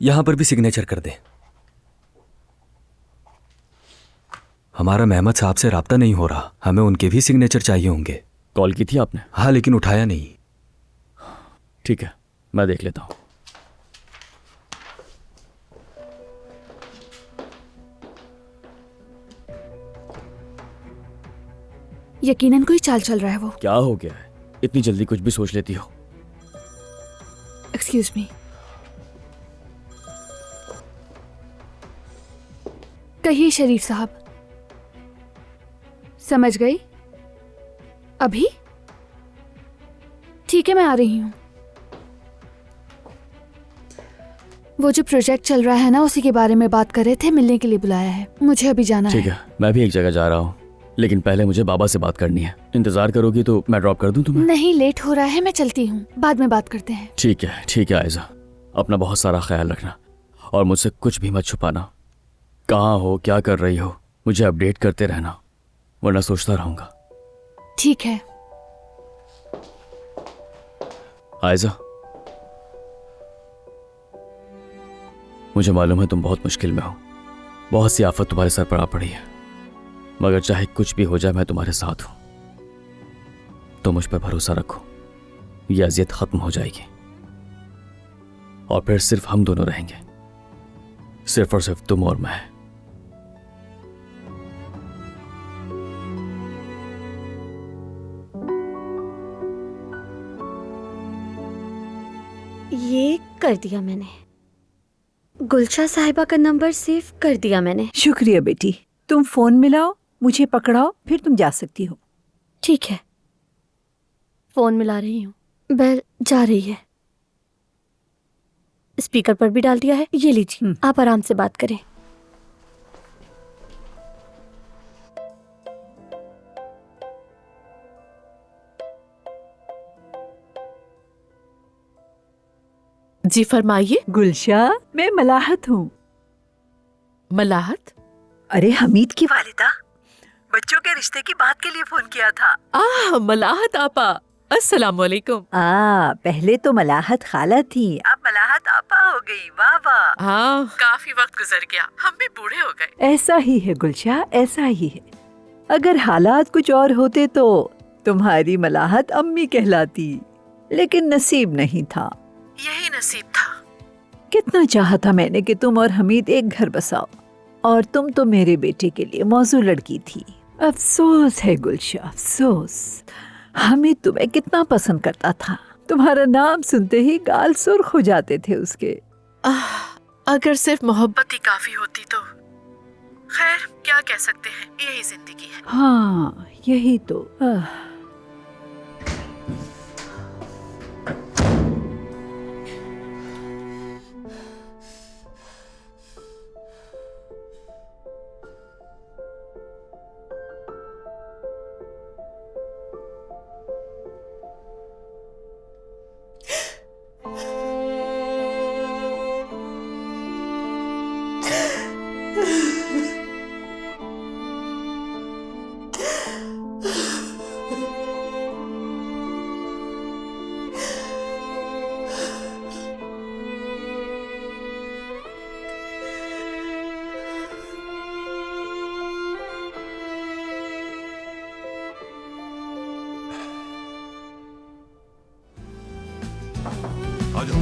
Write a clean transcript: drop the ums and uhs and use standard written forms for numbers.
यहां पर भी सिग्नेचर कर दे। हमारा मेहमद साहब से राब्ता नहीं हो रहा, हमें उनके भी सिग्नेचर चाहिए होंगे। कॉल की थी आपने? हाँ, लेकिन उठाया नहीं। ठीक है, मैं देख लेता हूं। यकीनन कोई चाल चल रहा है वो। क्या हो गया है? इतनी जल्दी कुछ भी सोच लेती हो? Excuse me. कहिए शरीफ साहब। समझ गई। अभी ठीक है, मैं आ रही हूं। वो जो प्रोजेक्ट चल रहा है ना, उसी के बारे में बात कर रहे थे, मिलने के लिए बुलाया है। मुझे अभी जाना है। ठीक है, मैं भी एक जगह जा रहा हूँ, लेकिन पहले मुझे बाबा से बात करनी है। इंतजार करोगी तो मैं ड्रॉप कर दूं तुम्हें? नहीं, लेट हो रहा है, मैं चलती हूँ, बाद में बात करते हैं। ठीक है आयजा, अपना बहुत सारा ख्याल रखना और मुझसे कुछ भी मत छुपाना। कहाँ हो, क्या कर रही हो, मुझे अपडेट करते रहना, वरना सोचता रहूंगा। ठीक है। आयजा, मुझे मालूम है तुम बहुत मुश्किल में हो, बहुत सी आफत तुम्हारे सर पर आ पड़ी है, मगर चाहे कुछ भी हो जाए मैं तुम्हारे साथ हूं। तो मुझ पर भरोसा रखो, यह अजियत खत्म हो जाएगी और फिर सिर्फ हम दोनों रहेंगे, सिर्फ और सिर्फ तुम और मैं। ये कर दिया मैंने, गुलशा साहिबा का नंबर सेव कर दिया मैंने। शुक्रिया बेटी, तुम फोन मिलाओ, मुझे पकड़ाओ, फिर तुम जा सकती हो। ठीक है, फोन मिला रही हूँ। बेल जा रही है, स्पीकर पर भी डाल दिया है। ये लीजिए, आप आराम से बात करें। जी फरमाइए। गुलशा, मैं मलाहत हूँ। मलाहत? अरे हमीद की वालिदा, बच्चों के रिश्ते की बात के लिए फोन किया था। मलाहत आपा, अस्सलाम वालेकुम। पहले तो मलाहत खाला थी, अब मलाहत आपा हो गई। वाह वाह। हाँ, काफी वक्त गुजर गया, हम भी बूढ़े हो गए। ऐसा ही है गुलशा, ऐसा ही है। अगर हालात कुछ और होते तो तुम्हारी मलाहत अम्मी कहलाती, लेकिन नसीब नहीं था। यही नसीब था। कितना चाहा था मैंने कि तुम और हमीद एक घर बसाओ, और तुम तो मेरे बेटे के लिए मौजू लड़की थी। अफसोस है गुलशा, अफसोस। हमीद तुम्हें कितना पसंद करता था, तुम्हारा नाम सुनते ही गाल सुर्ख हो जाते थे उसके। अगर सिर्फ मोहब्बत ही काफी होती तो। खैर, क्या कह सकते हैं, यही जिंदगी है। हाँ, यही तो। आ जाओ।